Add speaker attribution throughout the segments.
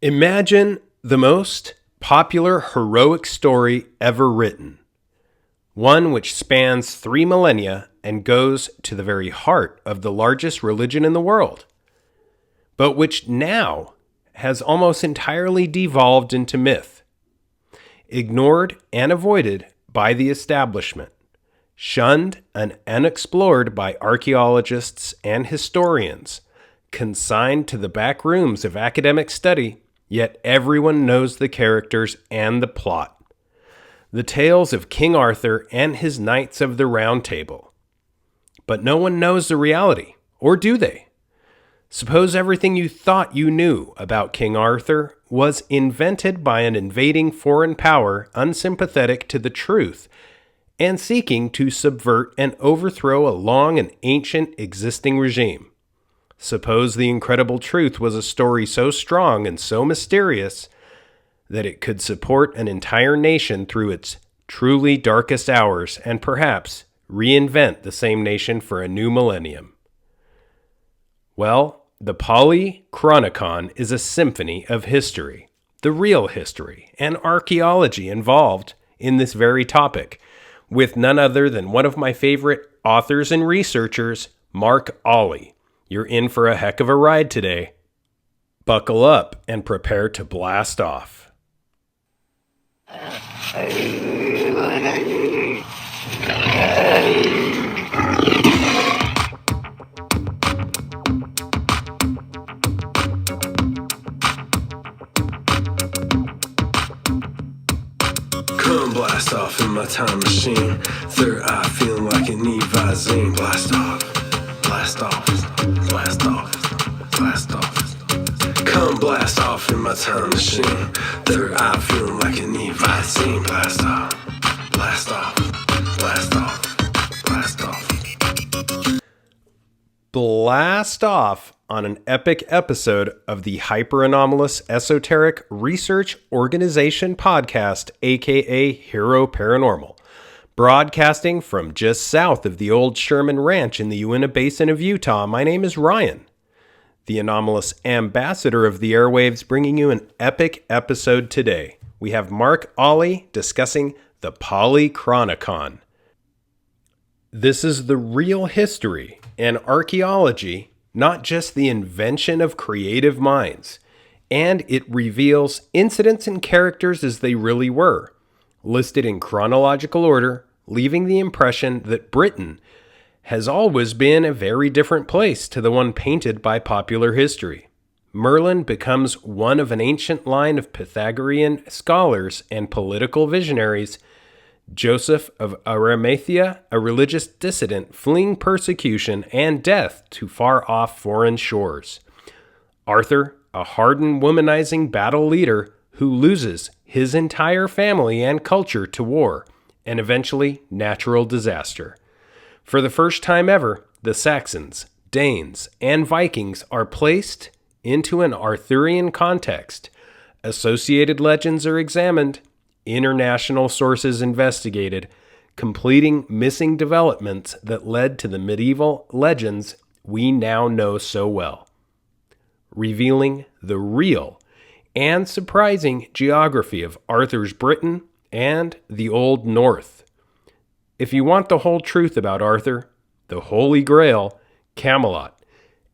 Speaker 1: Imagine the most popular heroic story ever written, one which spans 3 millennia and goes to the very heart of the largest religion in the world, but which now has almost entirely devolved into myth, ignored and avoided by the establishment, shunned and unexplored by archaeologists and historians, consigned to the back rooms of academic study. Yet everyone knows the characters and the plot. The tales of King Arthur and his Knights of the Round Table. But no one knows the reality, or do they? Suppose everything you thought you knew about King Arthur was invented by an invading foreign power unsympathetic to the truth and seeking to subvert and overthrow a long and ancient existing regime. Suppose the incredible truth was a story so strong and so mysterious that it could support an entire nation through its truly darkest hours and perhaps reinvent the same nation for a new millennium. Well, the Polychronicon is a symphony of history, the real history, and archaeology involved in this very topic, with none other than one of my favorite authors and researchers, Mark Olly. You're in for a heck of a ride today. Buckle up and prepare to blast off.
Speaker 2: Come blast off in my time machine. Third eye feeling like an Evazine. Blast off, blast off, blast off, blast off. Come blast off in my time machine. Third eye feeling like an Evazine. Blast off, blast off, blast off, blast off.
Speaker 1: Blast off on an epic episode of the Hyper-Anomalous Esoteric Research Organization podcast, aka Hero Paranormal, broadcasting from just south of the old Sherman Ranch in the Uinta Basin of Utah. My name is Ryan, the anomalous ambassador of the airwaves, bringing you an epic episode today. We have Mark Olly discussing the Polychronicon. This is the real history and archaeology, not just the invention of creative minds, and it reveals incidents and characters as they really were, listed in chronological order, leaving the impression that Britain has always been a very different place to the one painted by popular history. Merlin becomes one of an ancient line of Pythagorean scholars and political visionaries. Joseph of Arimathea, a religious dissident fleeing persecution and death to far-off foreign shores. Arthur, a hardened womanizing battle leader who loses his entire family and culture to war and eventually natural disaster. For the first time ever, the Saxons, Danes, and Vikings are placed into an Arthurian context. Associated legends are examined, international sources investigated, completing missing developments that led to the medieval legends we now know so well, revealing the real and surprising geography of Arthur's Britain and the Old North. If you want the whole truth about Arthur, the Holy Grail, Camelot,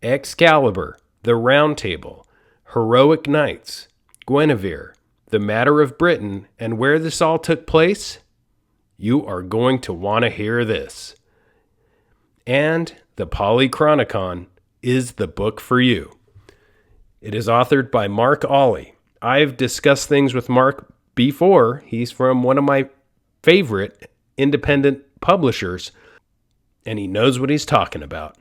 Speaker 1: Excalibur, the Round Table, heroic knights, Guinevere, the matter of Britain, and where this all took place, you are going to want to hear this. And the Polychronicon is the book for you. It is authored by Mark Olly. I've discussed things with Mark before. He's from one of my favorite independent publishers, and he knows what he's talking about.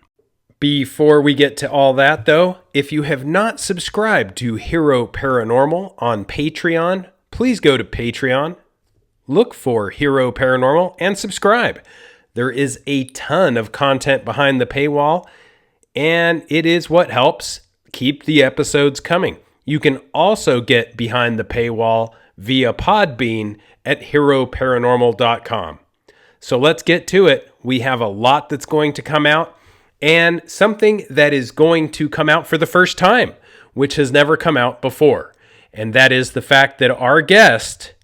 Speaker 1: Before we get to all that, though, if you have not subscribed to Hero Paranormal on Patreon, please go to Patreon, look for Hero Paranormal, and subscribe. There is a ton of content behind the paywall, and it is what helps keep the episodes coming. You can also get behind the paywall via Podbean at heroparanormal.com. So let's get to it. We have a lot that's going to come out, and something that is going to come out for the first time, which has never come out before. and that is the fact that our guest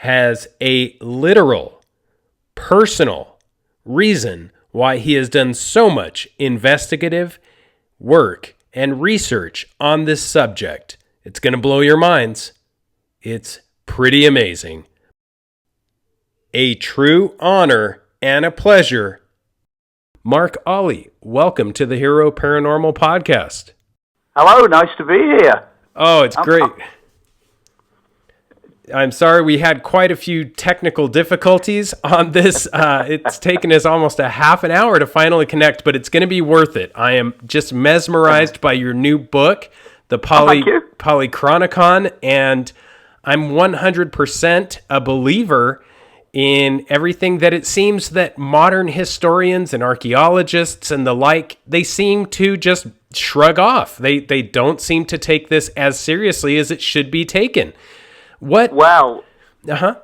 Speaker 1: has a literal, personal reason why he has done so much investigative work and research on this subject. It's going to blow your minds. It's pretty amazing. A true honor and a pleasure. Mark Olly, welcome to the Hero Paranormal Podcast.
Speaker 3: Hello, nice to be here.
Speaker 1: Oh, it's great. I'm sorry we had quite a few technical difficulties on this. It's taken us almost a half an hour to finally connect, but it's going to be worth it. I am just mesmerized by your new book, the Polychronicon, and I'm 100% a believer in everything that it seems that modern historians and archaeologists and the like, they seem to just shrug off. They don't seem to take this as seriously as it should be taken. What?
Speaker 3: Well, I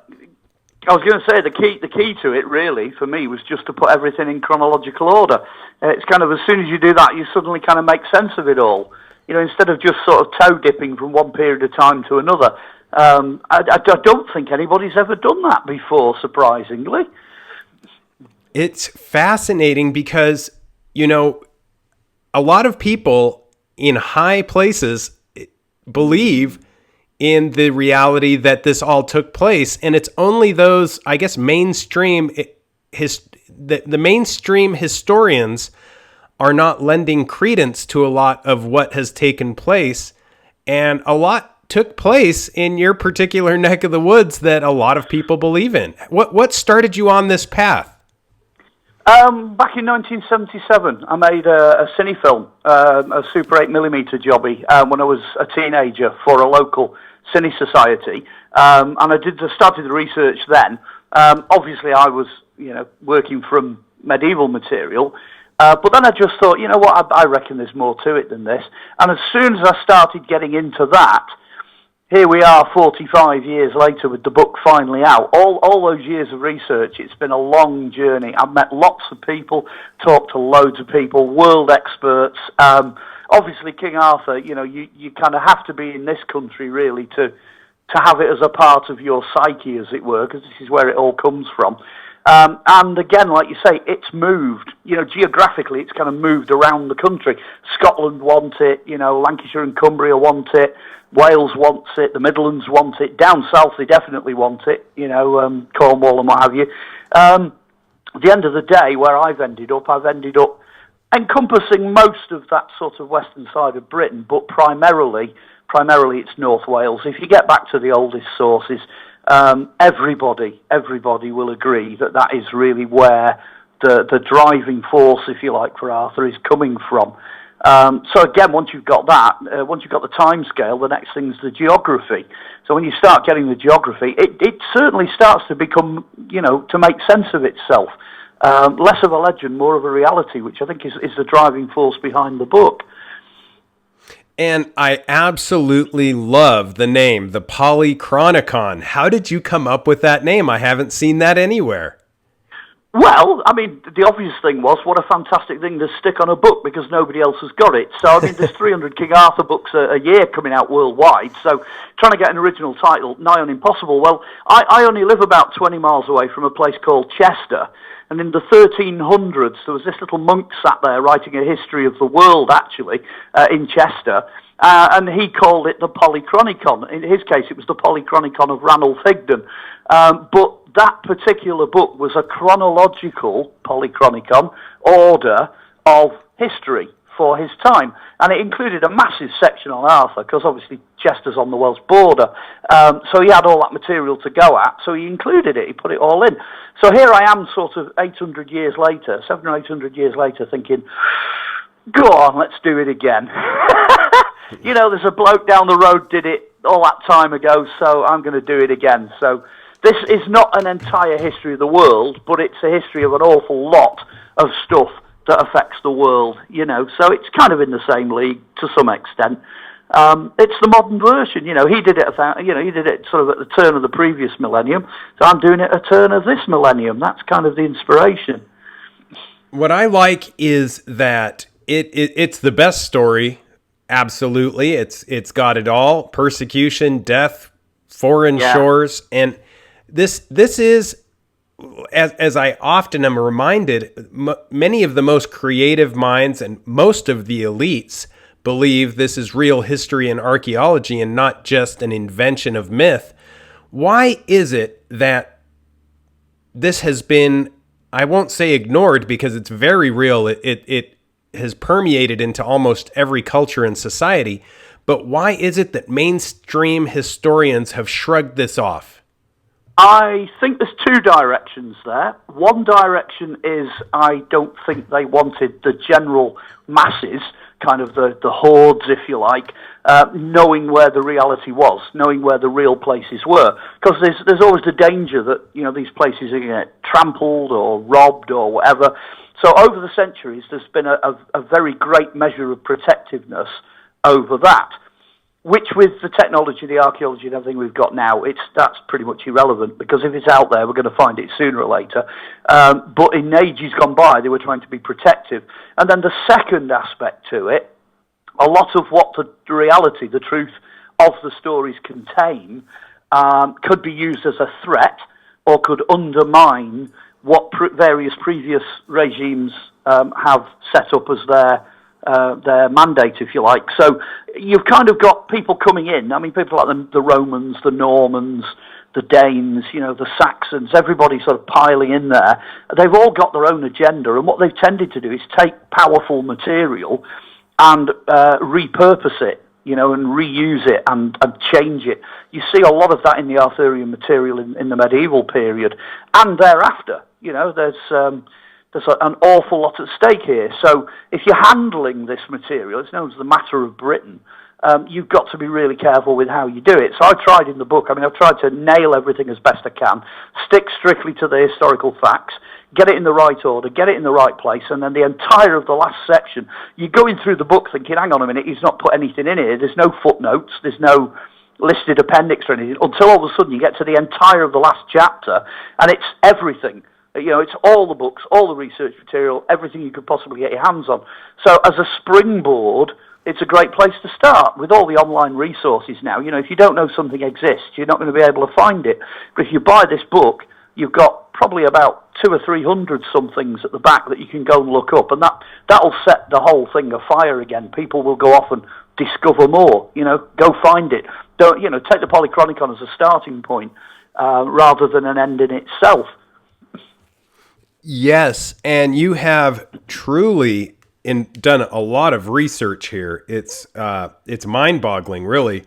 Speaker 3: was going to say the key to it really for me was just to put everything in chronological order. It's kind of as soon as you do that, you suddenly kind of make sense of it all. You know, instead of just sort of toe dipping from one period of time to another. I don't think anybody's ever done that before, surprisingly.
Speaker 1: It's fascinating because, you know, a lot of people in high places believe in the reality that this all took place, and it's only those, I guess, mainstream the mainstream historians are not lending credence to a lot of what has taken place, and a lot took place in your particular neck of the woods that a lot of people believe in. What started you on this path?
Speaker 3: Back in 1977, I made a cine film, a Super 8mm jobby, when I was a teenager for a local cine society, and I started the research then. Obviously, I was, working from medieval material, but then I just thought, you know what, I reckon there's more to it than this. And as soon as I started getting into that, here we are 45 years later with the book finally out. All those years of research, it's been a long journey. I've met lots of people, talked to loads of people, world experts. Obviously, King Arthur, you kind of have to be in this country really to have it as a part of your psyche, as it were, because this is where it all comes from. And again, like you say, it's moved. Geographically, it's kind of moved around the country. Scotland want it, Lancashire and Cumbria want it, Wales wants it, the Midlands want it, down south they definitely want it, Cornwall and what have you. At the end of the day, where I've ended up encompassing most of that sort of western side of Britain, but primarily it's North Wales. If you get back to the oldest sources, everybody will agree that is really where the driving force, if you like, for Arthur is coming from. So again, once you've got that, once you've got the time scale, the next thing's the geography. So when you start getting the geography, it certainly starts to become, to make sense of itself. Less of a legend, more of a reality, which I think is the driving force behind the book.
Speaker 1: And I absolutely love the name, the Polychronicon. How did you come up with that name? I haven't seen that anywhere.
Speaker 3: Well, I mean, the obvious thing was, what a fantastic thing to stick on a book, because nobody else has got it. So, I mean, there's 300 King Arthur books a year coming out worldwide, so trying to get an original title, nigh on impossible. Well, I only live about 20 miles away from a place called Chester, and in the 1300s, there was this little monk sat there writing a history of the world, actually, in Chester, and he called it the Polychronicon. In his case, it was the Polychronicon of Ranulph Higden. But that particular book was a chronological Polychronicon order of history for his time. And it included a massive section on Arthur, because obviously Chester's on the Welsh border. So he had all that material to go at, so he included it, he put it all in. So here I am sort of 800 years later, 700 or 800 years later, thinking, go on, let's do it again. There's a bloke down the road did it all that time ago, so I'm going to do it again. So this is not an entire history of the world, but it's a history of an awful lot of stuff that affects the world, so it's kind of in the same league to some extent. It's the modern version, he did it sort of at the turn of the previous millennium, so I'm doing it at the turn of this millennium. That's kind of the inspiration.
Speaker 1: What I like is that it's the best story Absolutely. It's got it all. Persecution, death, foreign shores. And this is, as I often am reminded, many of the most creative minds and most of the elites believe this is real history and archaeology and not just an invention of myth. Why is it that this has been, I won't say ignored because it's very real, it has permeated into almost every culture and society, but why is it that mainstream historians have shrugged this off?
Speaker 3: I think there's two directions there. One direction is I don't think they wanted the general masses, kind of the hordes, if you like, knowing where the reality was, knowing where the real places were. Because there's always the danger that, you know, these places are going to get trampled or robbed or whatever. So over the centuries, there's been a very great measure of protectiveness over that, which with the technology, the archaeology and everything we've got now, that's pretty much irrelevant, because if it's out there, we're going to find it sooner or later. But in ages gone by, they were trying to be protective. And then the second aspect to it, a lot of what the reality, the truth of the stories contain, could be used as a threat or could undermine what various previous regimes have set up as their mandate, if you like. So you've kind of got people coming in. I mean, people like the Romans, the Normans, the Danes, you know, the Saxons, everybody sort of piling in there. They've all got their own agenda, and what they've tended to do is take powerful material and repurpose it, you know, and reuse it and change it. You see a lot of that in the Arthurian material in the medieval period and thereafter. You know, there's an awful lot at stake here. So if you're handling this material, it's known as the matter of Britain, you've got to be really careful with how you do it. So I've tried in the book, I've tried to nail everything as best I can, stick strictly to the historical facts, get it in the right order, get it in the right place, and then the entire of the last section, you're going through the book thinking, hang on a minute, he's not put anything in here, there's no footnotes, there's no listed appendix or anything, until all of a sudden you get to the entire of the last chapter, and it's everything. You know, it's all the books, all the research material, everything you could possibly get your hands on. So as a springboard, it's a great place to start with all the online resources now. You know, if you don't know something exists, you're not going to be able to find it. But if you buy this book, you've got probably about 200 or 300 somethings at the back that you can go and look up, and that'll set the whole thing afire again. People will go off and discover more. You know, go find it. Don't, you know, take the Polychronicon as a starting point rather than an end in itself.
Speaker 1: Yes, and you have truly done a lot of research here. It's mind-boggling, really.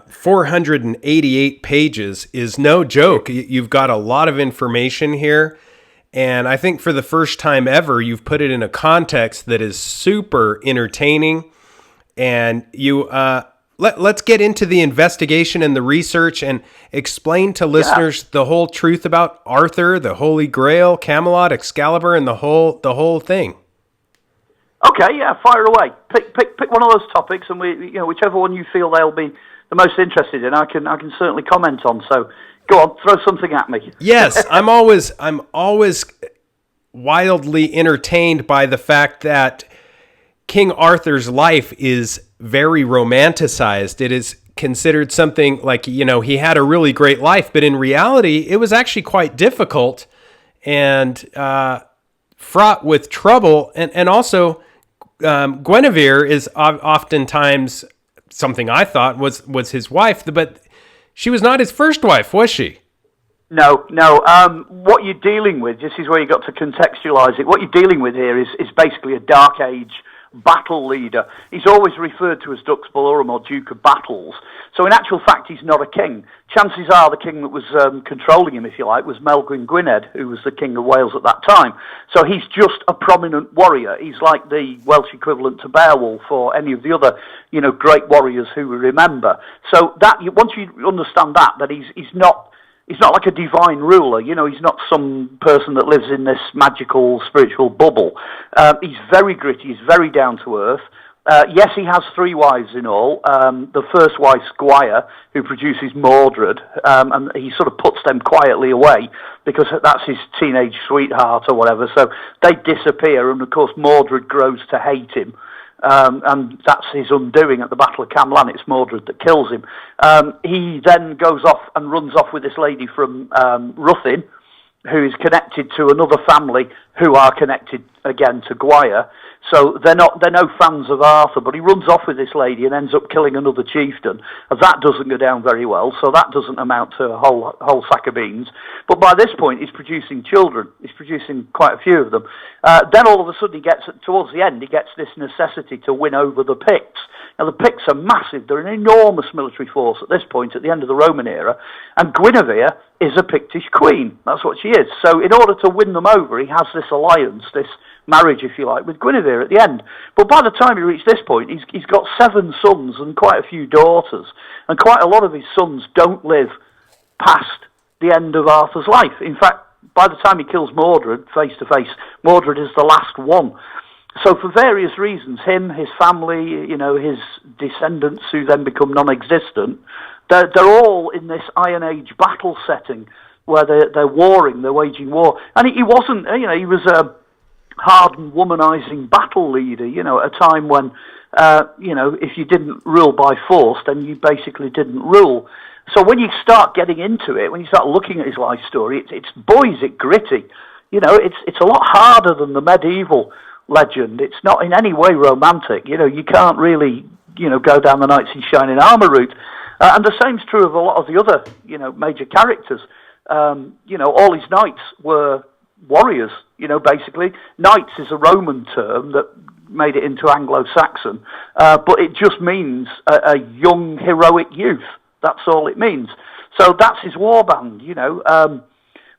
Speaker 1: 488 pages is no joke. You've got a lot of information here, and I think for the first time ever, you've put it in a context that is super entertaining. And you let's get into the investigation and the research and explain to listeners the whole truth about Arthur, the Holy Grail, Camelot, Excalibur, and the whole thing.
Speaker 3: Okay, yeah, fire away. Pick one of those topics, and whichever one you feel they'll be the most interested in, I can certainly comment on. So go on, throw something at me.
Speaker 1: Yes, I'm always wildly entertained by the fact that King Arthur's life is very romanticized. It is considered something like, you know, he had a really great life, but in reality, it was actually quite difficult and fraught with trouble. And also, Guinevere is oftentimes something I thought was his wife, but she was not his first wife, was she?
Speaker 3: No. What you're dealing with, this is where you got to contextualize it. What you're dealing with here is basically a Dark Age battle leader. He's always referred to as Dux Bellorum, or Duke of Battles. So in actual fact, he's not a king. Chances are the king that was controlling him, if you like, was Melgrin Gwynedd, who was the king of Wales at that time. So he's just a prominent warrior. He's like the Welsh equivalent to Beowulf or any of the other, you know, great warriors who we remember. So that once you understand that he's not like a divine ruler, you know, he's not some person that lives in this magical spiritual bubble. He's very gritty, he's very down to earth. Yes, he has 3 wives in all. The first wife, Squire, who produces Mordred, and he sort of puts them quietly away because that's his teenage sweetheart or whatever. So they disappear, and of course Mordred grows to hate him. and that's his undoing at the Battle of Camlan. It's Mordred that kills him. He then goes off and runs off with this lady from Ruthin, who is connected to another family who are connected again to Gwyer. So they're no fans of Arthur, but he runs off with this lady and ends up killing another chieftain. And that doesn't go down very well, so that doesn't amount to a whole sack of beans. But by this point, he's producing children. He's producing quite a few of them. Then all of a sudden, towards the end, he gets this necessity to win over the Picts. Now, the Picts are massive. They're an enormous military force at this point, at the end of the Roman era. And Guinevere is a Pictish queen. That's what she is. So in order to win them over, he has this alliance, this marriage, if you like, with Guinevere at the end. But by the time he reached this point, he's got 7 sons and quite a few daughters. And quite a lot of his sons don't live past the end of Arthur's life. In fact, by the time he kills Mordred, face to face, Mordred is the last one. So for various reasons, him, his family, his descendants who then become non-existent, they're all in this Iron Age battle setting where they're warring, they're waging war. And he wasn't, he was a hardened, womanizing battle leader, at a time when, if you didn't rule by force, then you basically didn't rule. So when you start getting into it, when you start looking at his life story, it's boy, is it gritty. It's a lot harder than the medieval legend. It's not in any way romantic. You can't really, go down the knights in shining armour route. And the same's true of a lot of the other, major characters. All his knights were warriors, basically. Knights is a Roman term that made it into Anglo-Saxon, but it just means a young, heroic youth. That's all it means. So that's his warband,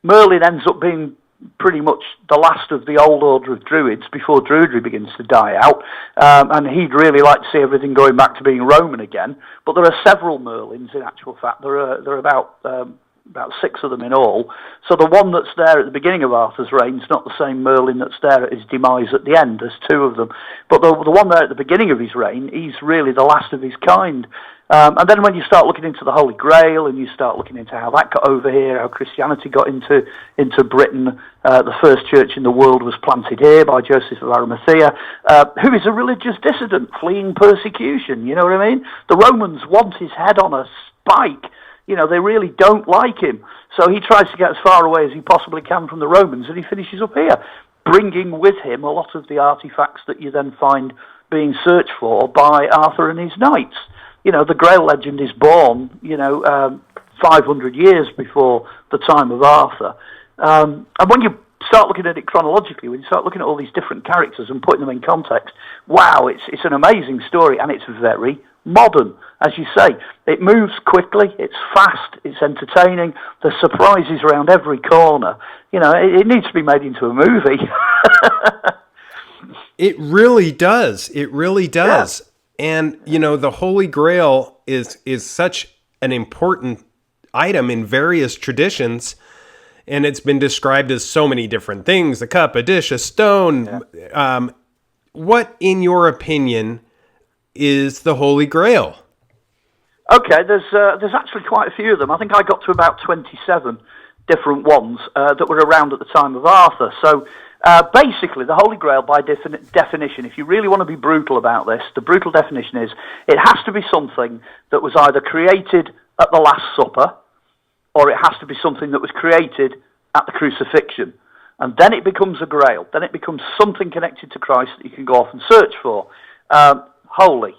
Speaker 3: Merlin ends up being pretty much the last of the old order of Druids before Druidry begins to die out, and he'd really like to see everything going back to being Roman again. But there are several Merlins, in actual fact. There are about 6 of them in all. So the one that's there at the beginning of Arthur's reign is not the same Merlin that's there at his demise at the end. There's 2 of them. But the one there at the beginning of his reign, he's really the last of his kind. And then when you start looking into the Holy Grail and you start looking into how that got over here, how Christianity got into Britain, the first church in the world was planted here by Joseph of Arimathea, who is a religious dissident fleeing persecution, you know what I mean? The Romans want his head on a spike. They really don't like him. So he tries to get as far away as he possibly can from the Romans, and he finishes up here, bringing with him a lot of the artifacts that you then find being searched for by Arthur and his knights. The Grail legend is born, 500 years before the time of Arthur. And when you start looking at it chronologically, when you start looking at all these different characters and putting them in context, wow, it's an amazing story, and it's very modern. As you say, it moves quickly, it's fast, it's entertaining, there's surprises around every corner. It needs to be made into a movie.
Speaker 1: It really does. It really does. Yeah. And, the Holy Grail is such an important item in various traditions, and it's been described as so many different things, a cup, a dish, a stone. Yeah. What, in your opinion, is the Holy Grail? Okay,
Speaker 3: there's actually quite a few of them. I think I got to about 27 different ones that were around at the time of Arthur. So basically, the Holy Grail, by definition, if you really want to be brutal about this, the brutal definition is it has to be something that was either created at the Last Supper, or it has to be something that was created at the crucifixion. And then it becomes a Grail. Then it becomes something connected to Christ that you can go off and search for. Holy.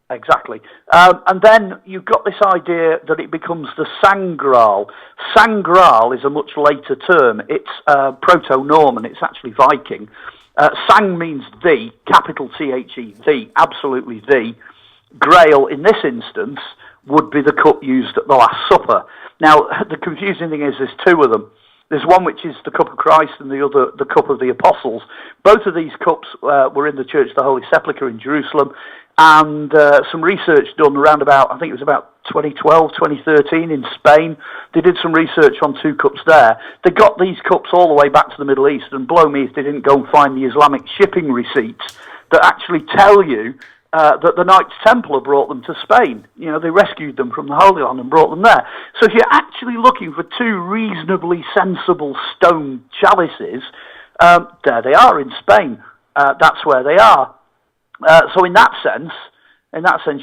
Speaker 3: Exactly. And then you've got this idea that it becomes the Sangral. Sangral is a much later term. It's Proto-Norman. It's actually Viking. Sang means the, capital T-H-E, the, absolutely the. Grail, in this instance, would be the cup used at the Last Supper. Now, the confusing thing is there's 2 of them. There's one which is the cup of Christ and the other the cup of the apostles. Both of these cups were in the Church of the Holy Sepulchre in Jerusalem, and some research done around about, I think it was about 2012, 2013 in Spain. They did some research on 2 cups there. They got these cups all the way back to the Middle East, and blow me if they didn't go and find the Islamic shipping receipts that actually tell you that the Knights Templar brought them to Spain. They rescued them from the Holy Land and brought them there. So if you're actually looking for 2 reasonably sensible stone chalices, there they are in Spain. That's where they are. So in that sense,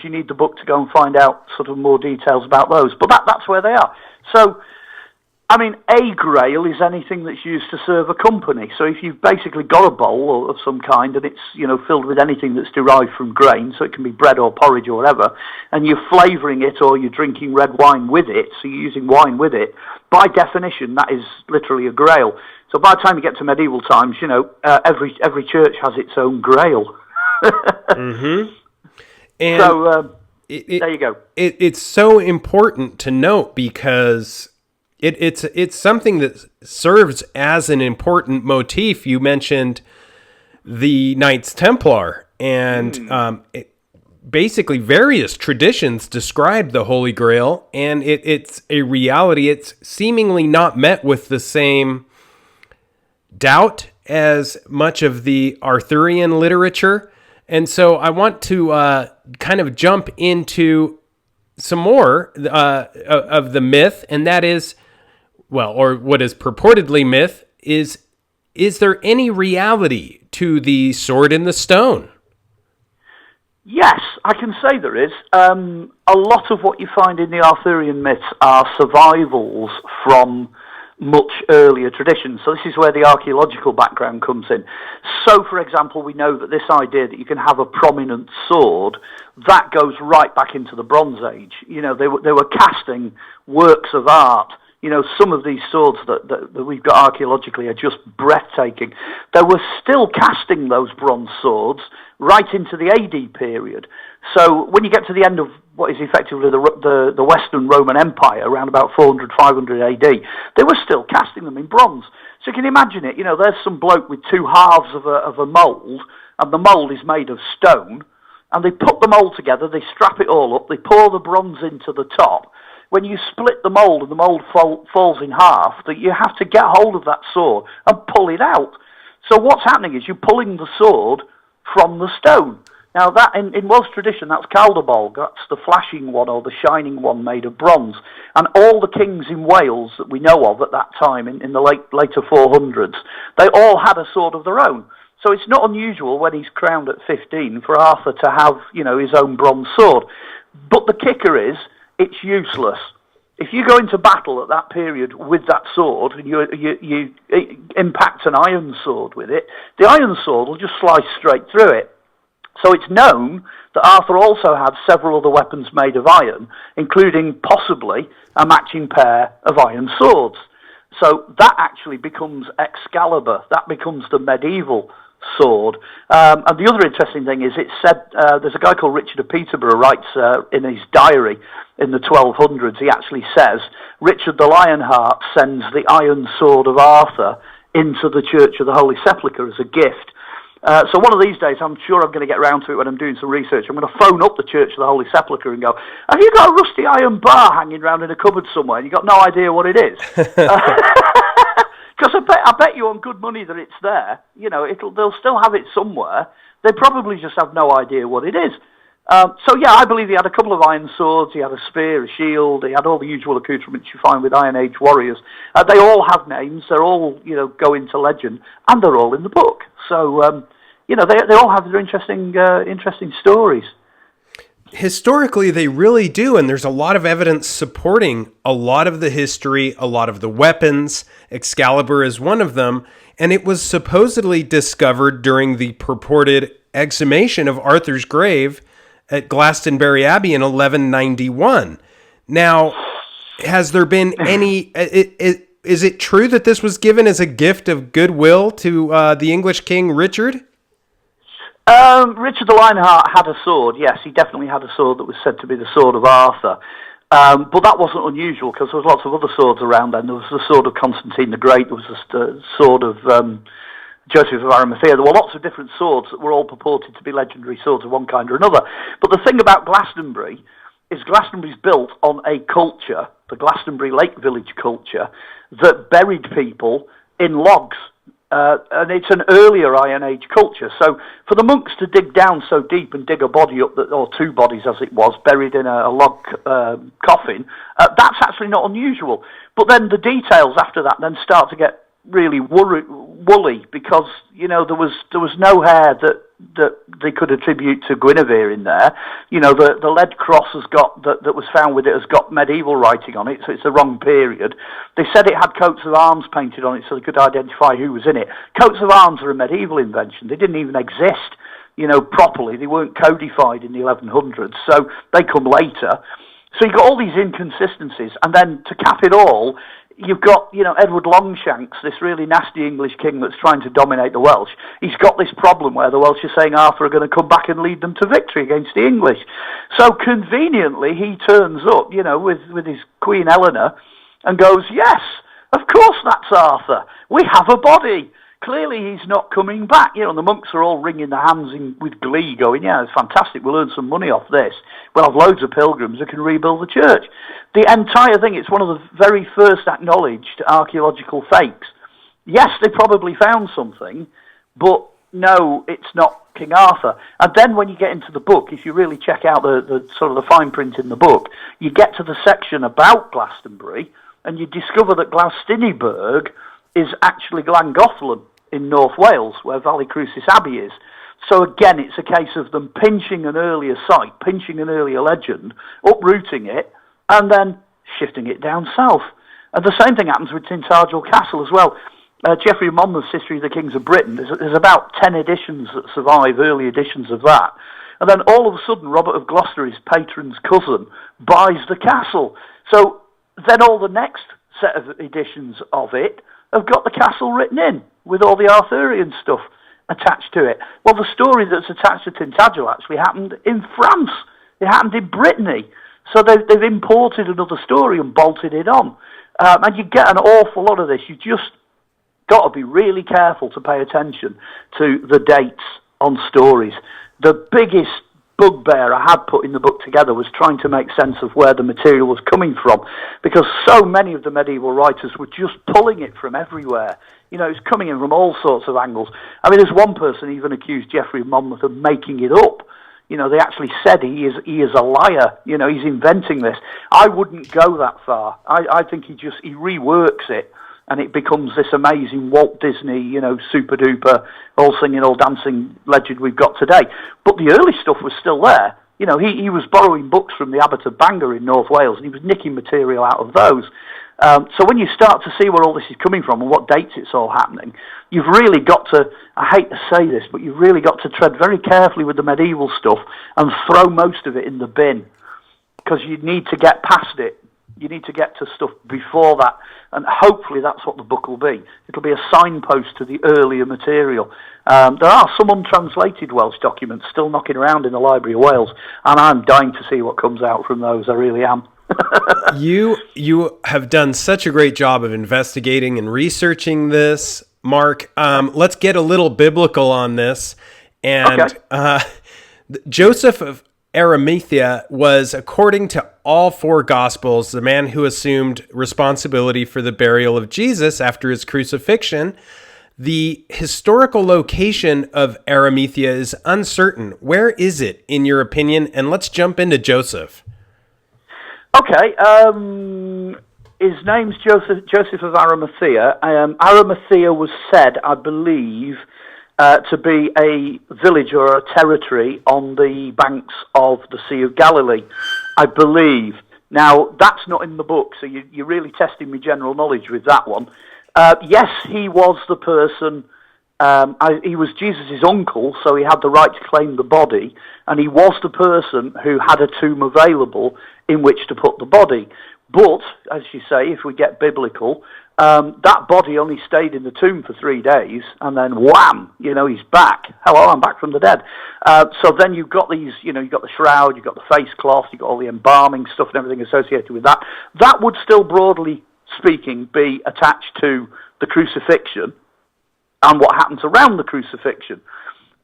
Speaker 3: you need the book to go and find out sort of more details about those. But that's where they are. So, I mean, a grail is anything that's used to serve a company. So if you've basically got a bowl of some kind and it's, filled with anything that's derived from grain, so it can be bread or porridge or whatever, and you're flavouring it or you're drinking red wine with it, so you're using wine with it, by definition, that is literally a grail. So by the time you get to medieval times, every church has its own grail.
Speaker 1: Mm-hmm. And
Speaker 3: so there you go.
Speaker 1: It's so important to note because it's something that serves as an important motif. You mentioned the Knights Templar, and basically various traditions describe the Holy Grail, and it's a reality. It's seemingly not met with the same doubt as much of the Arthurian literature. And so I want to kind of jump into some more of the myth, and that is, or what is purportedly myth, is there any reality to the sword in the stone?
Speaker 3: Yes, I can say there is. A lot of what you find in the Arthurian myths are survivals from much earlier traditions. So this is where the archaeological background comes in. So, for example, we know that this idea that you can have a prominent sword, that goes right back into the Bronze Age. They were casting works of art. Some of these swords that we've got archaeologically are just breathtaking. They were still casting those bronze swords right into the AD period. So when you get to the end of what is effectively the Western Roman Empire, around about 400, 500 AD, they were still casting them in bronze. So you can imagine it, there's some bloke with two halves of a mould, and the mould is made of stone, and they put the mould together, they strap it all up, they pour the bronze into the top. When you split the mould and the mould falls in half, that you have to get hold of that sword and pull it out. So what's happening is you're pulling the sword from the stone. Now that in Welsh tradition, that's Calderbolg, that's the flashing one or the shining one made of bronze. And all the kings in Wales that we know of at that time, in the later 400s, they all had a sword of their own. So it's not unusual when he's crowned at 15 for Arthur to have, his own bronze sword. But the kicker is, it's useless. If you go into battle at that period with that sword and you impact an iron sword with it, the iron sword will just slice straight through it. So it's known that Arthur also had several other weapons made of iron, including possibly a matching pair of iron swords. So that actually becomes Excalibur. That becomes the medieval sword. And the other interesting thing is, it's said, there's a guy called Richard of Peterborough writes in his diary in the 1200s, he actually says, Richard the Lionheart sends the iron sword of Arthur into the Church of the Holy Sepulchre as a gift. So one of these days, I'm sure I'm going to get around to it when I'm doing some research. I'm going to phone up the Church of the Holy Sepulchre and go, have you got a rusty iron bar hanging around in a cupboard somewhere and you've got no idea what it is? Because I bet you on good money that it's there. They'll still have it somewhere. They probably just have no idea what it is. So yeah, I believe he had a couple of iron swords, he had a spear, a shield, he had all the usual accoutrements you find with Iron Age warriors. They all have names, they're all, go into legend, and they're all in the book. So, they all have their interesting stories.
Speaker 1: Historically, they really do, and there's a lot of evidence supporting a lot of the history, a lot of the weapons. Excalibur is one of them, and it was supposedly discovered during the purported exhumation of Arthur's grave at Glastonbury Abbey in 1191. Now, has there been any... Is it true that this was given as a gift of goodwill to the English King Richard?
Speaker 3: Richard the Lionheart had a sword, yes. He definitely had a sword that was said to be the sword of Arthur. But that wasn't unusual, because there was lots of other swords around then. There was the sword of Constantine the Great, there was the sword of Joseph of Arimathea. There were lots of different swords that were all purported to be legendary swords of one kind or another. But the thing about Glastonbury is Glastonbury's built on a culture, the Glastonbury Lake Village culture, that buried people in logs. And it's an earlier Iron Age culture. So for the monks to dig down so deep and dig a body up, or two bodies as it was, buried in a log coffin, that's actually not unusual. But then the details after that then start to get really woolly, because there was no hair that that they could attribute to Guinevere in there. You know, the lead cross has got that was found with it has got medieval writing on it, so it's the wrong period. They said it had coats of arms painted on it, so they could identify who was in it. Coats of arms are a medieval invention; they didn't even exist, you know, properly. They weren't codified in the 1100s, so they come later. So you've got all these inconsistencies, and then to cap it all, you've got, you know, Edward Longshanks, this really nasty English king that's trying to dominate the Welsh. He's got this problem where the Welsh are saying Arthur are going to come back and lead them to victory against the English. So conveniently, he turns up, you know, with his Queen Eleanor, and goes, yes, of course that's Arthur. We have a body. Clearly he's not coming back. You know, the monks are all wringing their hands with glee, going, yeah, it's fantastic, we'll earn some money off this. We'll have loads of pilgrims who can rebuild the church. The entire thing, it's one of the very first acknowledged archaeological fakes. Yes, they probably found something, but no, it's not King Arthur. And then when you get into the book, if you really check out the sort of the fine print in the book, you get to the section about Glastonbury, and you discover that Glastonbury is actually Llangollen in North Wales, where Valley Crucis Abbey is. So again, it's a case of them pinching an earlier site, pinching an earlier legend, uprooting it, and then shifting it down south. And the same thing happens with Tintagel Castle as well. Geoffrey of Monmouth's History of the Kings of Britain, there's about 10 editions that survive, early editions of that. And then all of a sudden, Robert of Gloucester, his patron's cousin, buys the castle. So then all the next set of editions of it have got the castle written in, with all the Arthurian stuff attached to it. Well, the story that's attached to Tintagel actually happened in France. It happened in Brittany. So they've imported another story and bolted it on. And you get an awful lot of this. You just got to be really careful to pay attention to the dates on stories. The biggest bugbear I had put in the book together was trying to make sense of where the material was coming from, because so many of the medieval writers were just pulling it from everywhere. You know, it's coming in from all sorts of angles. I mean, there's one person even accused Geoffrey of Monmouth of making it up. You know, they actually said he is a liar. You know, he's inventing this. I wouldn't go that far. I think he reworks it, and it becomes this amazing Walt Disney, you know, super duper, all singing, all dancing legend we've got today. But the early stuff was still there. You know, he was borrowing books from the Abbot of Bangor in North Wales, and he was nicking material out of those. So when you start to see where all this is coming from and what dates it's all happening, you've really got to, I hate to say this, but you've really got to tread very carefully with the medieval stuff and throw most of it in the bin, because you need to get past it. You need to get to stuff before that, and hopefully that's what the book will be. It'll be a signpost to the earlier material. There are some untranslated Welsh documents still knocking around in the Library of Wales, and I'm dying to see what comes out from those. I really am.
Speaker 1: You have done such a great job of investigating and researching this, Mark. Let's get a little biblical on this. And okay. Joseph of Arimathea was, according to all four Gospels, the man who assumed responsibility for the burial of Jesus after his crucifixion. The historical location of Arimathea is uncertain. Where is it, in your opinion? And let's jump into Joseph.
Speaker 3: Okay, his name's Joseph of Arimathea. Arimathea was said, I believe, to be a village or a territory on the banks of the Sea of Galilee, I believe. Now, that's not in the book, so you're really testing my general knowledge with that one. Yes, he was the person, he was Jesus' uncle, so he had the right to claim the body, and he was the person who had a tomb available in which to put the body. But, as you say, if we get biblical, that body only stayed in the tomb for 3 days, and then wham, you know, he's back. Hello, I'm back from the dead. So then you've got these, you know, you've got the shroud, you've got the face cloth, you've got all the embalming stuff and everything associated with that. That would still, broadly speaking, be attached to the crucifixion and what happens around the crucifixion.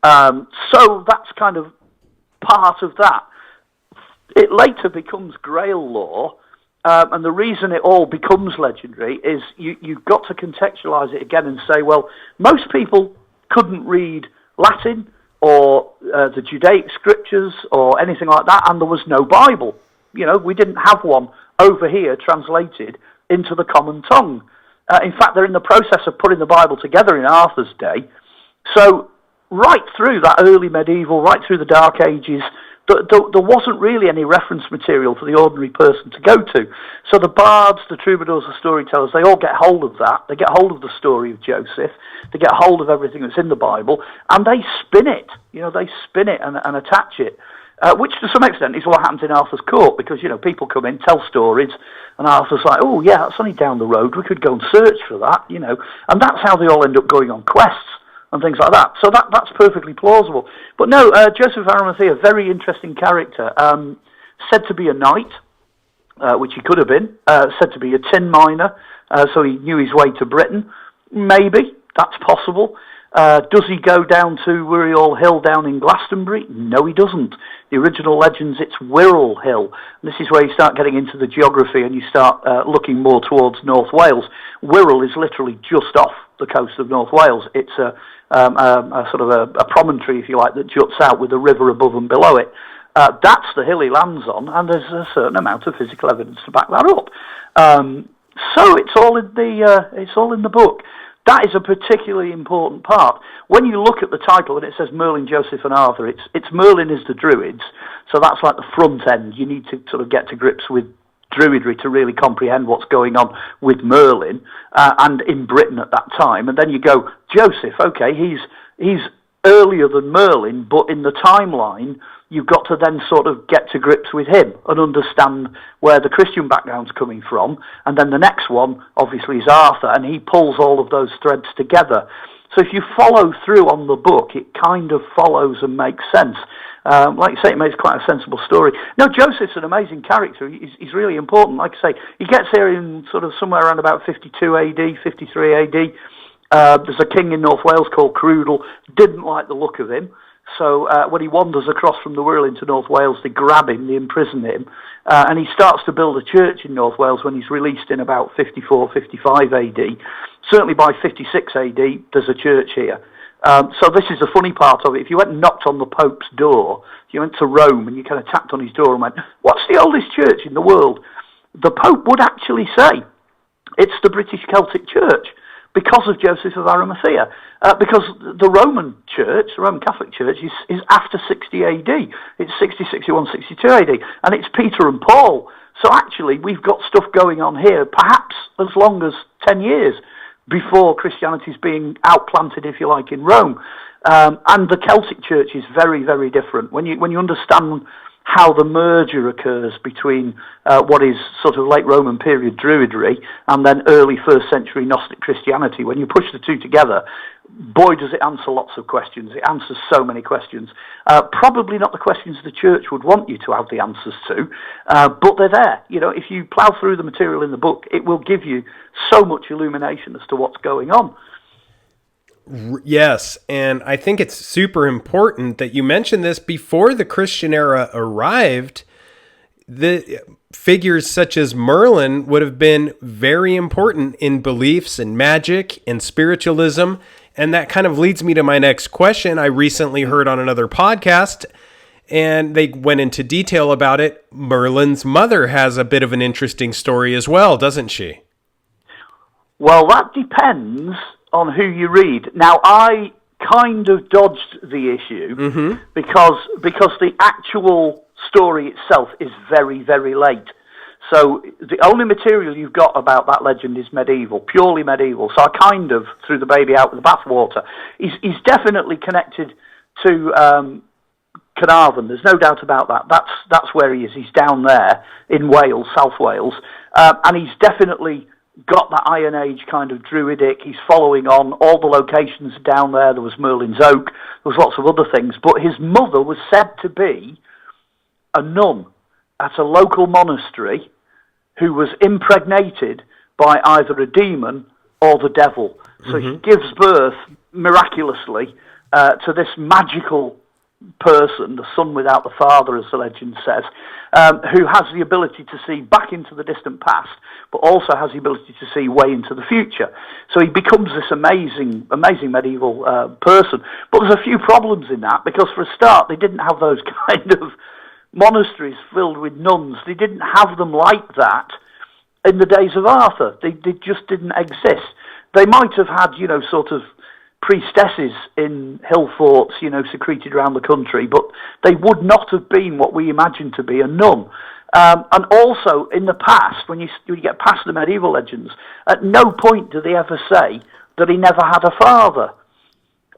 Speaker 3: So that's kind of part of that. It later becomes Grail lore, and the reason it all becomes legendary is you've got to contextualise it again and say, well, most people couldn't read Latin or the Judaic scriptures or anything like that, and there was no Bible. You know, we didn't have one over here translated into the common tongue. In fact, they're in the process of putting the Bible together in Arthur's day. So right through that early medieval, right through the Dark Ages, there wasn't really any reference material for the ordinary person to go to. So the bards, the troubadours, the storytellers, they all get hold of that. They get hold of the story of Joseph. They get hold of everything that's in the Bible, and they spin it. They spin it and attach it. Which to some extent is what happens in Arthur's court, because, people come in, tell stories, and Arthur's like, oh yeah, that's only down the road, we could go and search for that, and that's how they all end up going on quests and things like that. So that's perfectly plausible. But no, Joseph of Arimathea, very interesting character, said to be a knight, which he could have been, said to be a tin miner, so he knew his way to Britain. Maybe, that's possible. Does he go down to Wirral Hill down in Glastonbury? No, he doesn't. The original legends, it's Wirral Hill. And this is where you start getting into the geography and you start looking more towards North Wales. Wirral is literally just off the coast of North Wales. It's a sort of a promontory, if you like, that juts out with a river above and below it. That's the hill he lands on, and there's a certain amount of physical evidence to back that up. So it's all in the book. That is a particularly important part. When you look at the title and it says Merlin, Joseph and Arthur, it's Merlin is the Druids, so that's like the front end. You need to sort of get to grips with Druidry to really comprehend what's going on with Merlin and in Britain at that time. And then you go, Joseph, okay, he's earlier than Merlin, but in the timeline, you've got to then sort of get to grips with him and understand where the Christian background's coming from. And then the next one, obviously, is Arthur, and he pulls all of those threads together. So if you follow through on the book, it kind of follows and makes sense. Like you say, it makes quite a sensible story. Now, Joseph's an amazing character. He's really important. Like I say, he gets here in sort of somewhere around about 52 AD, 53 AD. There's a king in North Wales called Crudel, didn't like the look of him. So when he wanders across from the Wirral into North Wales, they grab him, they imprison him, and he starts to build a church in North Wales when he's released in about 54, 55 AD. Certainly by 56 AD, there's a church here. So this is the funny part of it. If you went and knocked on the Pope's door, if you went to Rome and you kind of tapped on his door and went, what's the oldest church in the world? The Pope would actually say, it's the British Celtic Church, because of Joseph of Arimathea. Because the Roman Church, the Roman Catholic Church, is after 60 AD. It's 60, 61, 62 AD. And it's Peter and Paul. So actually, we've got stuff going on here, perhaps as long as 10 years before Christianity's being outplanted, if you like, in Rome. And the Celtic Church is very, very different. When you understand how the merger occurs between what is sort of late Roman period Druidry and then early first century Gnostic Christianity, when you push the two together, boy, does it answer lots of questions. It answers so many questions. Probably not the questions the church would want you to have the answers to, but they're there. If you plough through the material in the book, it will give you so much illumination as to what's going on.
Speaker 1: Yes, and I think it's super important that you mentioned this. Before the Christian era arrived, the figures such as Merlin would have been very important in beliefs and magic and spiritualism, and that kind of leads me to my next question. I recently heard on another podcast, and they went into detail about it. Merlin's mother has a bit of an interesting story as well, doesn't she?
Speaker 3: Well, that depends on who you read. Now, I kind of dodged the issue because the actual story itself is very, very late. So the only material you've got about that legend is medieval, purely medieval. So I kind of threw the baby out with the bathwater. He's definitely connected to Carnarvon. There's no doubt about that. That's where he is. He's down there in Wales, South Wales, and he's definitely got that Iron Age kind of druidic. He's following on all the locations down there. There was Merlin's Oak. There was lots of other things. But his mother was said to be a nun at a local monastery who was impregnated by either a demon or the devil. So he gives birth miraculously to this magical person, the son without the father, as the legend says, who has the ability to see back into the distant past, but also has the ability to see way into the future. So he becomes this amazing medieval person. But there's a few problems in that, because for a start, they didn't have those kind of monasteries filled with nuns. They didn't have them like that in the days of Arthur. They just didn't exist. They might have had, sort of priestesses in hill forts, secreted around the country, but they would not have been what we imagine to be a nun. And also, in the past, when you get past the medieval legends, at no point do they ever say that he never had a father.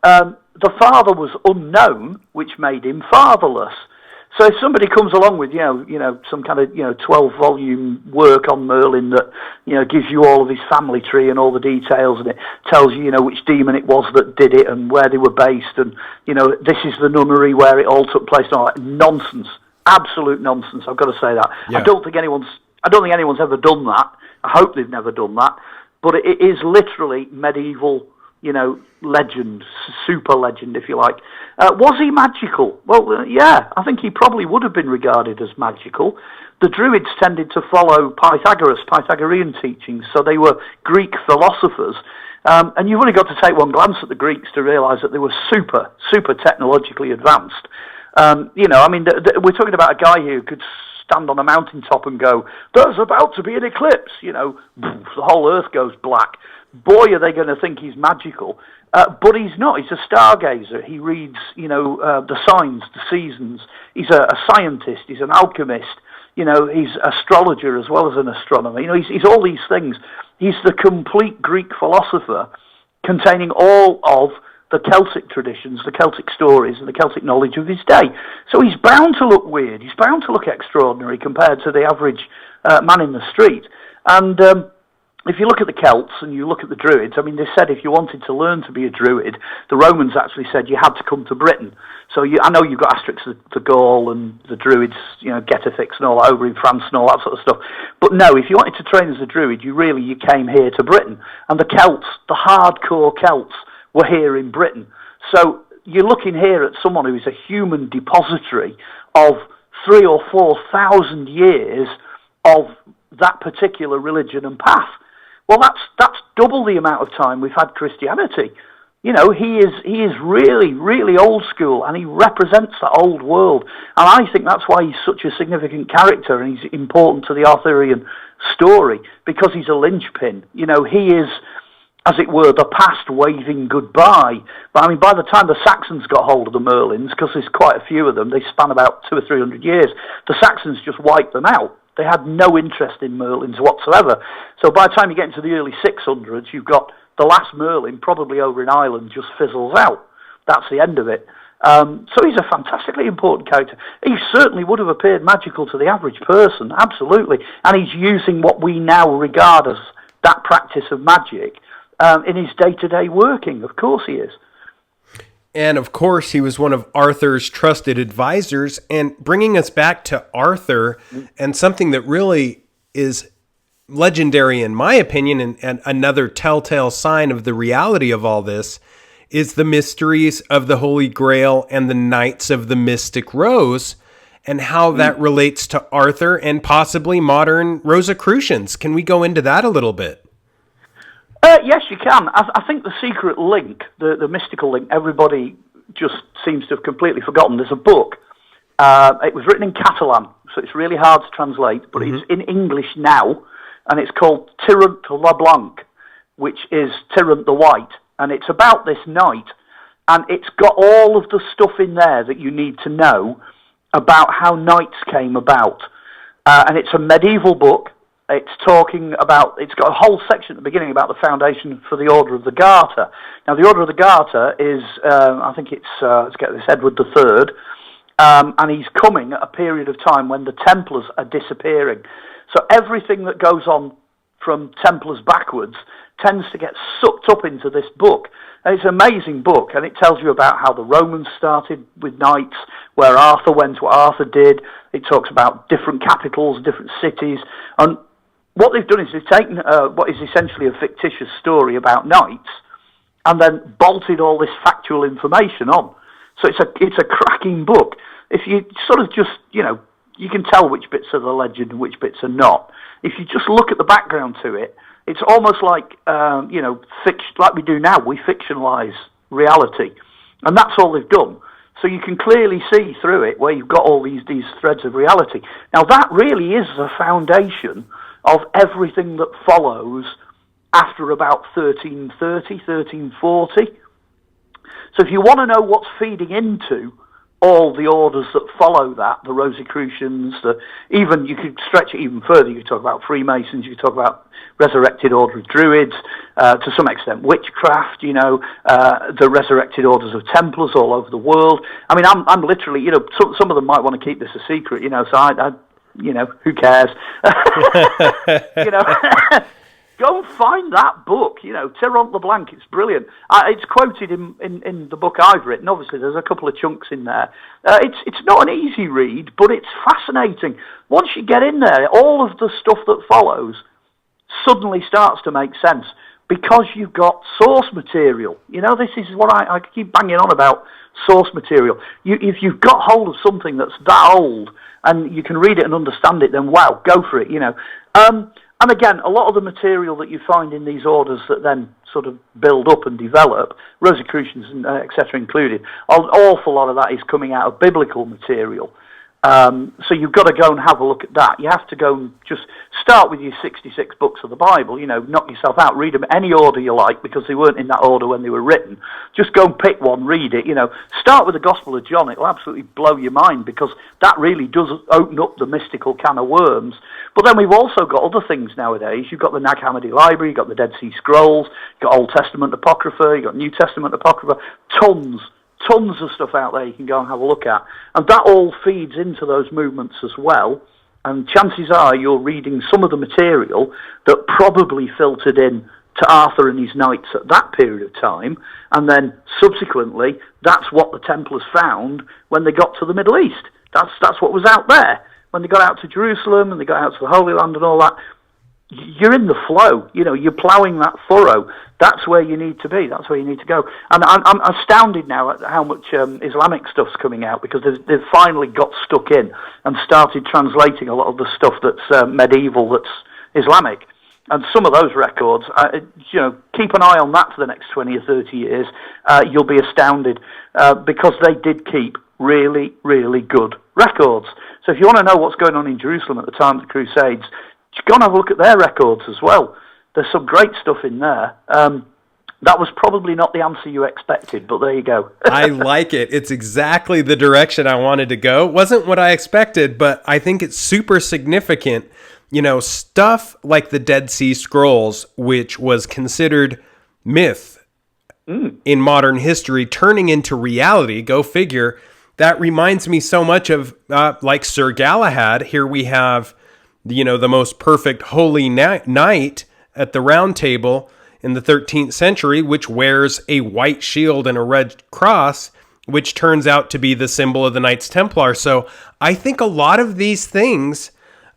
Speaker 3: The father was unknown, which made him fatherless. So if somebody comes along with, some kind of, 12-volume work on Merlin that, gives you all of his family tree and all the details, and it tells you, which demon it was that did it and where they were based, and, this is the nunnery where it all took place, and all that nonsense, absolute nonsense. I've got to say that. Yeah. I don't think anyone's ever done that. I hope they've never done that. But it is literally medieval, legend, super legend, if you like. Was he magical? Well, yeah, I think he probably would have been regarded as magical. The Druids tended to follow Pythagorean teachings, so they were Greek philosophers. And you've only got to take one glance at the Greeks to realise that they were super, super technologically advanced. We're talking about a guy who could stand on a mountaintop and go, "There's about to be an eclipse," the whole earth goes black. Boy, are they going to think he's magical. But he's not. He's a stargazer. He reads, the signs, the seasons. He's a scientist. He's an alchemist. He's astrologer as well as an astronomer. He's all these things. He's the complete Greek philosopher containing all of the Celtic traditions, the Celtic stories, and the Celtic knowledge of his day. So he's bound to look weird. He's bound to look extraordinary compared to the average man in the street. And if you look at the Celts and you look at the Druids, they said if you wanted to learn to be a Druid, the Romans actually said you had to come to Britain. So I know you've got Asterix the Gaul and the Druids, Getafix and all that over in France and all that sort of stuff. But no, if you wanted to train as a Druid, you came here to Britain. And the Celts, the hardcore Celts, were here in Britain. So you're looking here at someone who is a human depository of 3,000 or 4,000 years of that particular religion and path. Well, that's double the amount of time we've had Christianity. He is really, really old school, and he represents that old world. And I think that's why he's such a significant character, and he's important to the Arthurian story, because he's a linchpin. He is, as it were, the past waving goodbye. But by the time the Saxons got hold of the Merlins, because there's quite a few of them, they span about 200 or 300 years, the Saxons just wiped them out. They had no interest in Merlins whatsoever. So by the time you get into the early 600s, you've got the last Merlin, probably over in Ireland, just fizzles out. That's the end of it. So he's a fantastically important character. He certainly would have appeared magical to the average person, absolutely. And he's using what we now regard as that practice of magic in his day-to-day working. Of course he is.
Speaker 1: And of course, he was one of Arthur's trusted advisors. And bringing us back to Arthur, and something that really is legendary in my opinion, and another telltale sign of the reality of all this, is the mysteries of the Holy Grail and the Knights of the Mystic Rose, and how that relates to Arthur and possibly modern Rosicrucians. Can we go into that a little bit?
Speaker 3: Yes, you can. I think the secret link, the mystical link, everybody just seems to have completely forgotten. There's a book. It was written in Catalan, so it's really hard to translate, but it's in English now, and it's called Tyrant le Blanc, which is Tyrant the White, and it's about this knight, and it's got all of the stuff in there that you need to know about how knights came about. And it's a medieval book. It's got a whole section at the beginning about the foundation for the Order of the Garter. Now, the Order of the Garter is, I think it's, let's get this, Edward III, and he's coming at a period of time when the Templars are disappearing. So everything that goes on from Templars backwards tends to get sucked up into this book. And it's an amazing book, and it tells you about how the Romans started with knights, where Arthur went, what Arthur did. It talks about different capitals, different cities, and what they've done is they've taken what is essentially a fictitious story about knights and then bolted all this factual information on. So it's a cracking book. If you sort of just, you can tell which bits are the legend and which bits are not. If you just look at the background to it, it's almost like, like we do now, we fictionalize reality. And that's all they've done. So you can clearly see through it where you've got all these threads of reality. Now that really is the foundation of everything that follows after about 1330, 1340. So if you want to know what's feeding into all the orders that follow that, the Rosicrucians, even you could stretch it even further. You could talk about Freemasons, you could talk about resurrected order of Druids, to some extent witchcraft, the resurrected orders of Templars all over the world. I mean, I'm literally, some of them might want to keep this a secret, so I who cares? Go and find that book, Tirant LeBlanc. It's brilliant. It's quoted in the book I've written. Obviously, there's a couple of chunks in there. It's not an easy read, but it's fascinating. Once you get in there, all of the stuff that follows suddenly starts to make sense because you've got source material. This is what I keep banging on about, source material. If you've got hold of something that's that old and you can read it and understand it, then wow, go for it, And again, a lot of the material that you find in these orders that then sort of build up and develop, Rosicrucians, etc. included, an awful lot of that is coming out of biblical material. So you've got to go and have a look at that. You have to go and just start with your 66 books of the Bible, knock yourself out, read them any order you like, because they weren't in that order when they were written. Just go and pick one, read it, Start with the Gospel of John. It'll absolutely blow your mind, because that really does open up the mystical can of worms. But then we've also got other things nowadays. You've got the Nag Hammadi Library, you've got the Dead Sea Scrolls, you've got Old Testament Apocrypha, you've got New Testament Apocrypha, tons of stuff out there you can go and have a look at. And that all feeds into those movements as well. And chances are you're reading some of the material that probably filtered in to Arthur and his knights at that period of time. And then subsequently, that's what the Templars found when they got to the Middle East. That's what was out there. When they got out to Jerusalem and they got out to the Holy Land and all that, you're in the flow, you're ploughing that furrow. That's where you need to be. That's where you need to go. And I'm astounded now at how much Islamic stuff's coming out, because they've finally got stuck in and started translating a lot of the stuff that's medieval, that's Islamic. And some of those records, keep an eye on that for the next 20 or 30 years. You'll be astounded, because they did keep really, really good records. So if you want to know what's going on in Jerusalem at the time of the Crusades, just go and have a look at their records as well. There's some great stuff in there. That was probably not the answer you expected, but there you go.
Speaker 1: I like it. It's exactly the direction I wanted to go. Wasn't what I expected, but I think it's super significant. Stuff like the Dead Sea Scrolls, which was considered myth in modern history, turning into reality, go figure. That reminds me so much of like Sir Galahad. Here we have the most perfect holy knight at the Round Table in the 13th century, which wears a white shield and a red cross, which turns out to be the symbol of the Knights Templar. So I think a lot of these things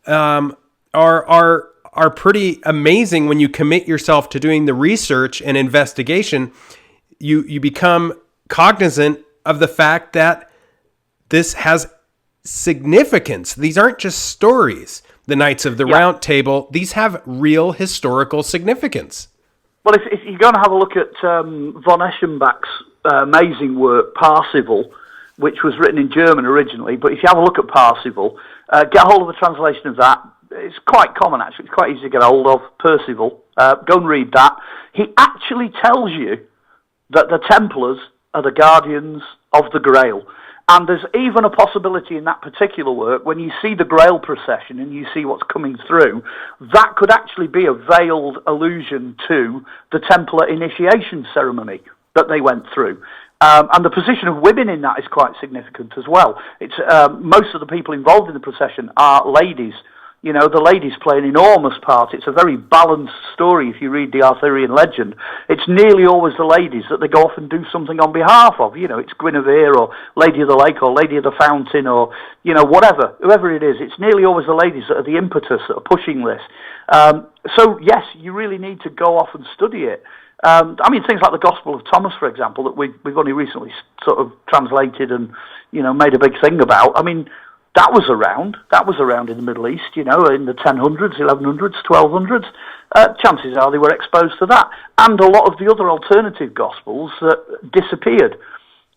Speaker 1: are pretty amazing when you commit yourself to doing the research and investigation. You become cognizant of the fact that this has significance. These aren't just stories. The Knights of the Round Table, these have real historical significance.
Speaker 3: Well, if you're going to have a look at von Eschenbach's amazing work, Parzival, which was written in German originally, but if you have a look at Parzival, get hold of a translation of that. It's quite common, actually. It's quite easy to get hold of, Percival. Go and read that. He actually tells you that the Templars are the guardians of the Grail. And there's even a possibility in that particular work, when you see the Grail procession and you see what's coming through, that could actually be a veiled allusion to the Templar initiation ceremony that they went through. And the position of women in that is quite significant as well. It's most of the people involved in the procession are ladies. The ladies play an enormous part. It's a very balanced story if you read the Arthurian legend. It's nearly always the ladies that they go off and do something on behalf of. It's Guinevere or Lady of the Lake or Lady of the Fountain or, whatever. Whoever it is, it's nearly always the ladies that are the impetus that are pushing this. So, yes, you really need to go off and study it. Things like the Gospel of Thomas, for example, that we've only recently sort of translated and, made a big thing about. That was around in the Middle East, in the 1000s, 1100s, 1200s. Chances are they were exposed to that. And a lot of the other alternative Gospels disappeared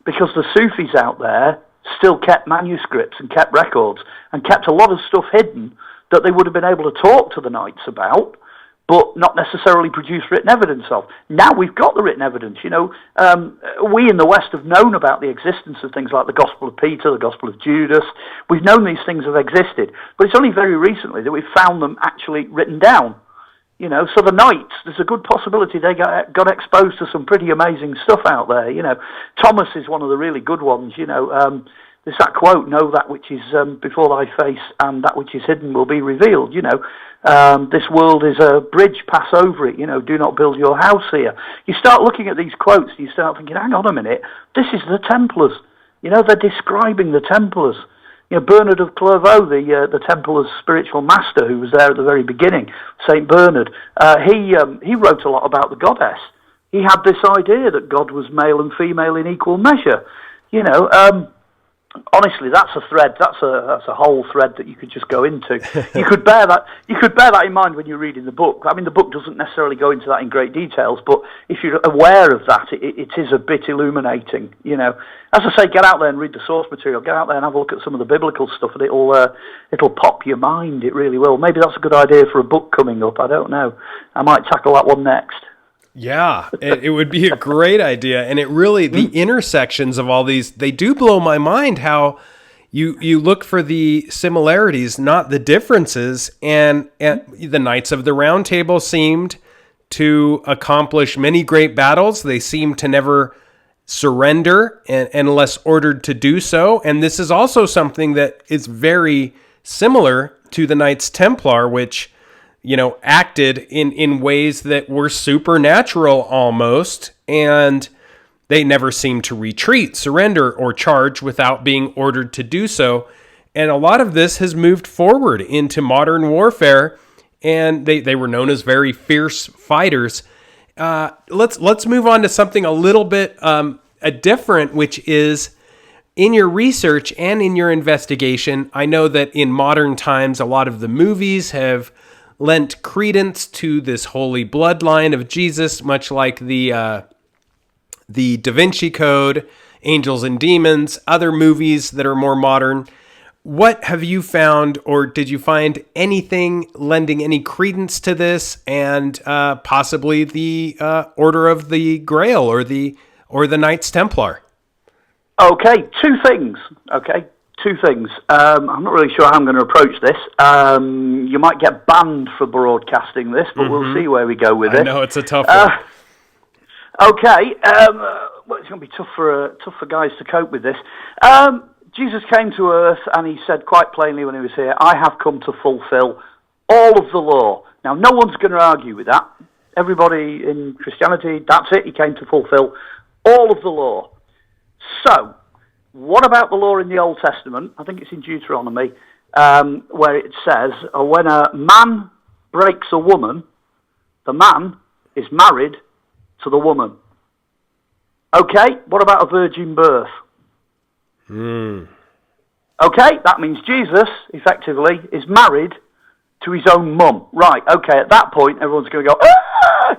Speaker 3: because the Sufis out there still kept manuscripts and kept records and kept a lot of stuff hidden that they would have been able to talk to the knights about, but not necessarily produced written evidence of. Now we've got the written evidence. We in the West have known about the existence of things like the Gospel of Peter, the Gospel of Judas. We've known these things have existed, but it's only very recently that we've found them actually written down. So the Knights, there's a good possibility they got exposed to some pretty amazing stuff out there. Thomas is one of the really good ones. There's that quote, "Know that which is before thy face, and that which is hidden will be revealed." This world is a bridge, pass over it. Do not build your house here. You start looking at these quotes, you start thinking, hang on a minute, this is the Templars. They're describing the Templars. Bernard of Clairvaux, the Templars' spiritual master, who was there at the very beginning, Saint Bernard, he wrote a lot about the goddess. He had this idea that God was male and female in equal measure. Honestly, that's a thread. That's a whole thread that you could just go into. You could bear that in mind when you're reading the book. I mean, the book doesn't necessarily go into that in great details, but if you're aware of that, it is a bit illuminating. As I say, get out there and read the source material. Get out there and have a look at some of the biblical stuff, and it'll pop your mind. It really will. Maybe that's a good idea for a book coming up. I don't know. I might tackle that one next.
Speaker 1: Yeah, it would be a great idea. And it really, the intersections of all these, they do blow my mind how you look for the similarities, not the differences. And the Knights of the Round Table seemed to accomplish many great battles. They seemed to never surrender unless ordered to do so. And this is also something that is very similar to the Knights Templar, which acted in ways that were supernatural almost, and they never seemed to retreat, surrender, or charge without being ordered to do so. And a lot of this has moved forward into modern warfare, and they were known as very fierce fighters. Let's move on to something a little bit different, which is in your research and in your investigation. I know that in modern times, a lot of the movies have lent credence to this holy bloodline of Jesus, much like the Da Vinci Code, Angels and Demons, other movies that are more modern. What have you found, or did you find anything lending any credence to this, and possibly the Order of the Grail or the Knights Templar?
Speaker 3: Okay, two things. I'm not really sure how I'm going to approach this. You might get banned for broadcasting this, but we'll see where we go with it.
Speaker 1: I know, it's a tough one.
Speaker 3: Okay, well, it's going to be tough for guys to cope with this. Jesus came to earth and he said quite plainly when he was here, "I have come to fulfill all of the law." Now, no one's going to argue with that. Everybody in Christianity, that's it. He came to fulfill all of the law. So, what about the law in the Old Testament? I think it's in Deuteronomy, where it says, when a man breaks a woman, the man is married to the woman. Okay, what about a virgin birth? Okay, that means Jesus, effectively, is married to his own mum. Right, okay, at that point, everyone's going to go,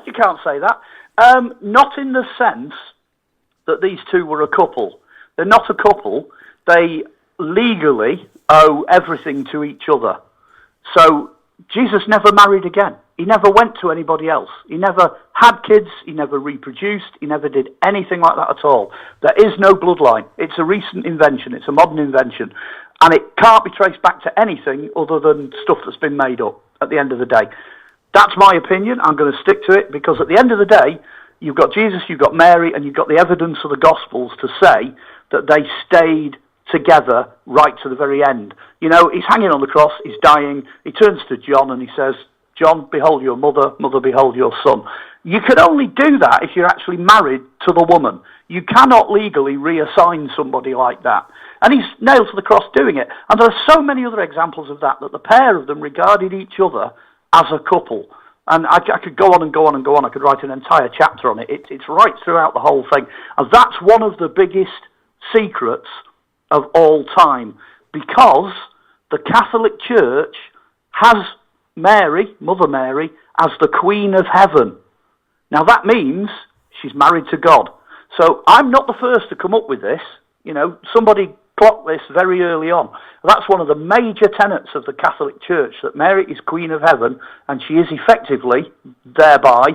Speaker 3: you can't say that. Not in the sense that these two were a couple. They're not a couple. They legally owe everything to each other. So Jesus never married again. He never went to anybody else. He never had kids. He never reproduced. He never did anything like that at all. There is no bloodline. It's a recent invention. It's a modern invention. And it can't be traced back to anything other than stuff that's been made up at the end of the day. That's my opinion. I'm going to stick to it because at the end of the day, you've got Jesus, you've got Mary, and you've got the evidence of the Gospels to say that they stayed together right to the very end. He's hanging on the cross, he's dying, he turns to John and he says, "John, behold your mother, mother, behold your son." You can only do that if you're actually married to the woman. You cannot legally reassign somebody like that. And he's nailed to the cross doing it. And there are so many other examples of that the pair of them regarded each other as a couple. And I could go on and go on and go on. I could write an entire chapter on it. It's right throughout the whole thing. And that's one of the biggest secrets of all time, because the Catholic Church has Mary, Mother Mary, as the Queen of Heaven. Now that means she's married to God. So I'm not the first to come up with this. Somebody clocked this very early on. That's one of the major tenets of the Catholic Church, that Mary is Queen of Heaven, and she is effectively, thereby,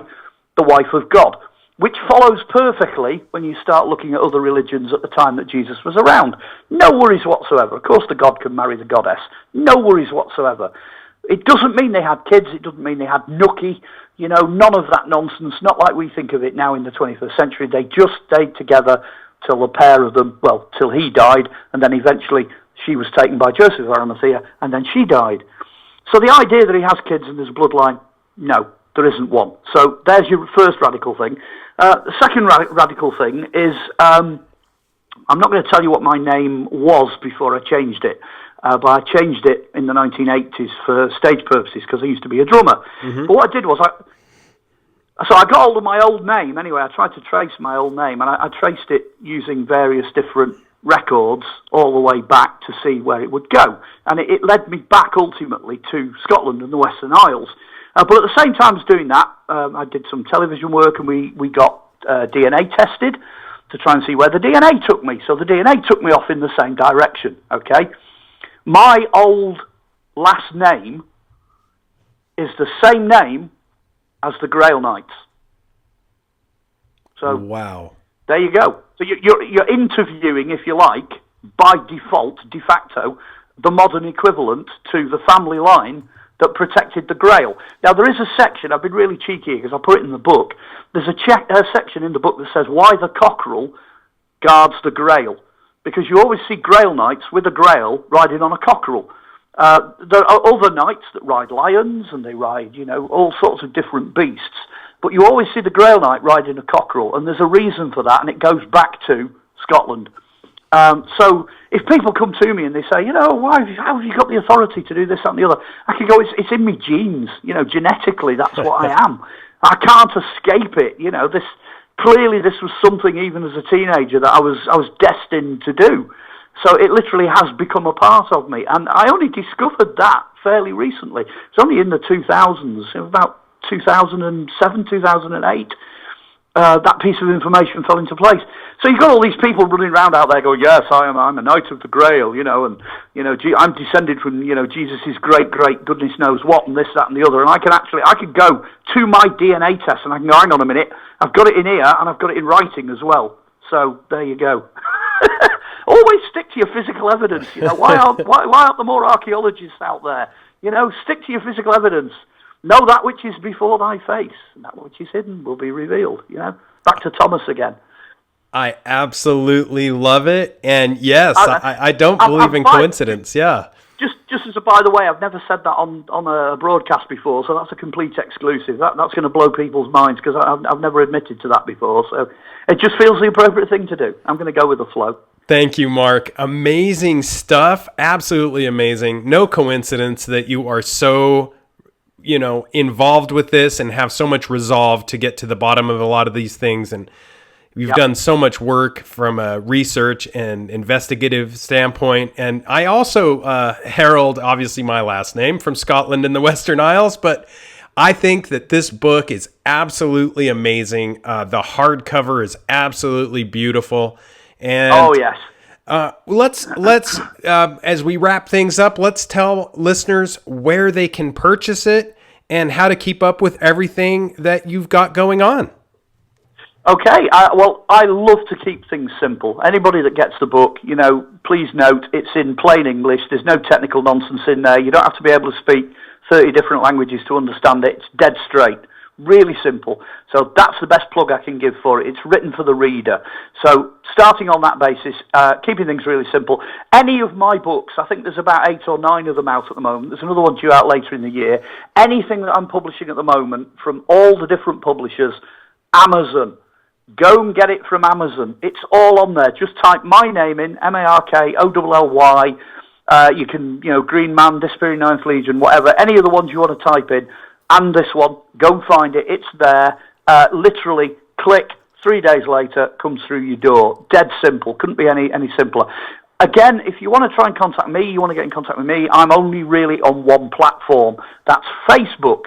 Speaker 3: the wife of God, which follows perfectly when you start looking at other religions at the time that Jesus was around. No worries whatsoever. Of course the God can marry the goddess. No worries whatsoever. It doesn't mean they had kids. It doesn't mean they had nookie. None of that nonsense. Not like we think of it now in the 21st century. They just stayed together till the pair of them, till he died, and then eventually she was taken by Joseph of Arimathea, and then she died. So the idea that he has kids and there's a bloodline, no, there isn't one. So there's your first radical thing. The second radical thing is, I'm not going to tell you what my name was before I changed it, but I changed it in the 1980s for stage purposes because I used to be a drummer. Mm-hmm. But what I did was, I got hold of my old name anyway. I tried to trace my old name, and I traced it using various different records all the way back to see where it would go. And it led me back ultimately to Scotland and the Western Isles. But at the same time as doing that, I did some television work, and we got DNA tested to try and see where the DNA took me. So the DNA took me off in the same direction, okay? My old last name is the same name as the Grail Knights. So
Speaker 1: wow,
Speaker 3: there you go. So you're interviewing, if you like, by default, de facto, the modern equivalent to the family line that protected the Grail. Now there is a section. I've been really cheeky because I put it in the book. There's a section in the book that says why the cockerel guards the Grail, because you always see Grail Knights with a Grail riding on a cockerel. There are other knights that ride lions, and they ride, all sorts of different beasts. But you always see the Grail Knight riding a cockerel, and there's a reason for that, and it goes back to Scotland. So if people come to me and they say, how have you got the authority to do this, that, and the other? I can go, it's in me genes. Genetically, that's what I am. I can't escape it. Clearly this was something, even as a teenager, that I was destined to do. So it literally has become a part of me. And I only discovered that fairly recently. It's only in the 2000s, about 2007, 2008, that piece of information fell into place. So you've got all these people running around out there going, yes, I'm a knight of the Grail, I'm descended from, Jesus' great goodness knows what, and this, that, and the other. And I could go to my DNA test and I can go, hang on a minute, I've got it in here and I've got it in writing as well. So there you go. Always stick to your physical evidence. Why aren't there more archaeologists out there? Stick to your physical evidence. Know that which is before thy face, and that which is hidden will be revealed. Back to Thomas again.
Speaker 1: I absolutely love it, and yes, I don't believe in coincidence. Yeah.
Speaker 3: Just as a by the way, I've never said that on a broadcast before, so that's a complete exclusive. That's going to blow people's minds because I've never admitted to that before. So it just feels the appropriate thing to do. I'm going to go with the flow.
Speaker 1: Thank you, Mark. Amazing stuff. Absolutely amazing. No coincidence that you are so, involved with this and have so much resolve to get to the bottom of a lot of these things. And you've done so much work from a research and investigative standpoint. And I also herald, obviously, my last name from Scotland and the Western Isles, but I think that this book is absolutely amazing. The hardcover is absolutely beautiful. And
Speaker 3: oh, yes.
Speaker 1: Let's as we wrap things up, let's tell listeners where they can purchase it and how to keep up with everything that you've got going on.
Speaker 3: Okay, well, I love to keep things simple. Anybody that gets the book, please note it's in plain English. There's no technical nonsense in there. You don't have to be able to speak 30 different languages to understand it. It's dead straight. Really simple. So that's the best plug I can give for it. It's written for the reader. So starting on that basis, keeping things really simple. Any of my books, I think there's about 8 or 9 of them out at the moment. There's another one due out later in the year. Anything that I'm publishing at the moment from all the different publishers, Amazon. Go and get it from Amazon. It's all on there. Just type my name in, MarkOlly. You can, Green Man, Disappearing Ninth Legion, whatever. Any of the ones you want to type in. And this one, go and find it. It's there. Literally, click. 3 days later, comes through your door. Dead simple. Couldn't be any simpler. Again, if you want to try and contact me, you want to get in contact with me, I'm only really on one platform. That's Facebook.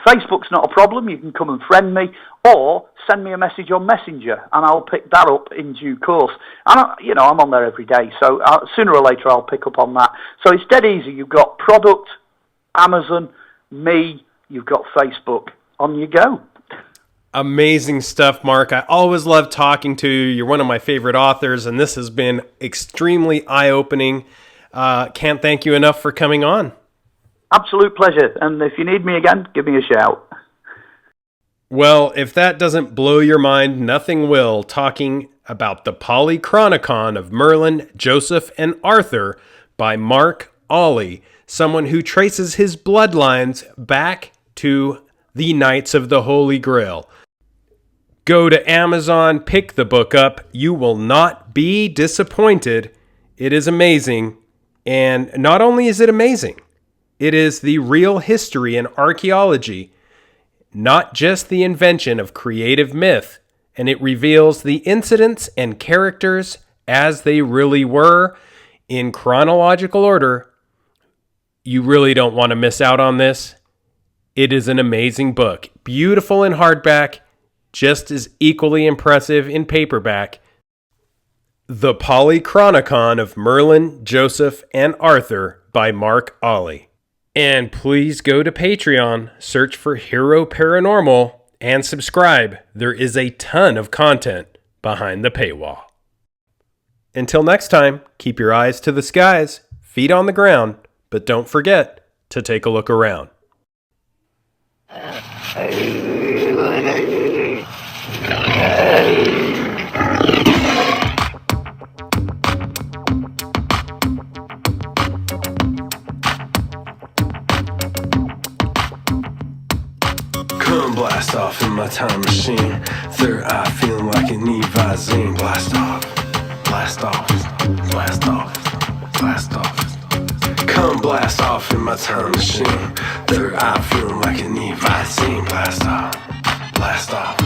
Speaker 3: Facebook's not a problem. You can come and friend me or send me a message on Messenger, and I'll pick that up in due course. And, I'm on there every day, so sooner or later I'll pick up on that. So it's dead easy. You've got product, Amazon, me, you've got Facebook. On you go.
Speaker 1: Amazing stuff, Mark. I always love talking to you. You're one of my favorite authors, and this has been extremely eye-opening. Can't thank you enough for coming on.
Speaker 3: Absolute pleasure. And if you need me again, give me a shout.
Speaker 1: Well, if that doesn't blow your mind, nothing will. Talking about the Polychronicon of Merlin, Joseph, and Arthur by Mark Olly, someone who traces his bloodlines back to the Knights of the Holy Grail. Go to Amazon, pick the book up. You will not be disappointed. It is amazing. And not only is it amazing, it is the real history and archaeology, not just the invention of creative myth. And it reveals the incidents and characters as they really were in chronological order. You really don't want to miss out on this. It is an amazing book. Beautiful in hardback, just as equally impressive in paperback. The Polychronicon of Merlin, Joseph, and Arthur by Mark Olly. And please go to Patreon, search for Hero Paranormal, and subscribe. There is a ton of content behind the paywall. Until next time, keep your eyes to the skies, feet on the ground, but don't forget to take a look around.
Speaker 2: Come blast off in my time machine. Third eye feeling like an Evazine. Blast off, blast off, blast off, blast off. Come blast off in my time machine. Third eye feeling like an Evazine. Blast off, blast off.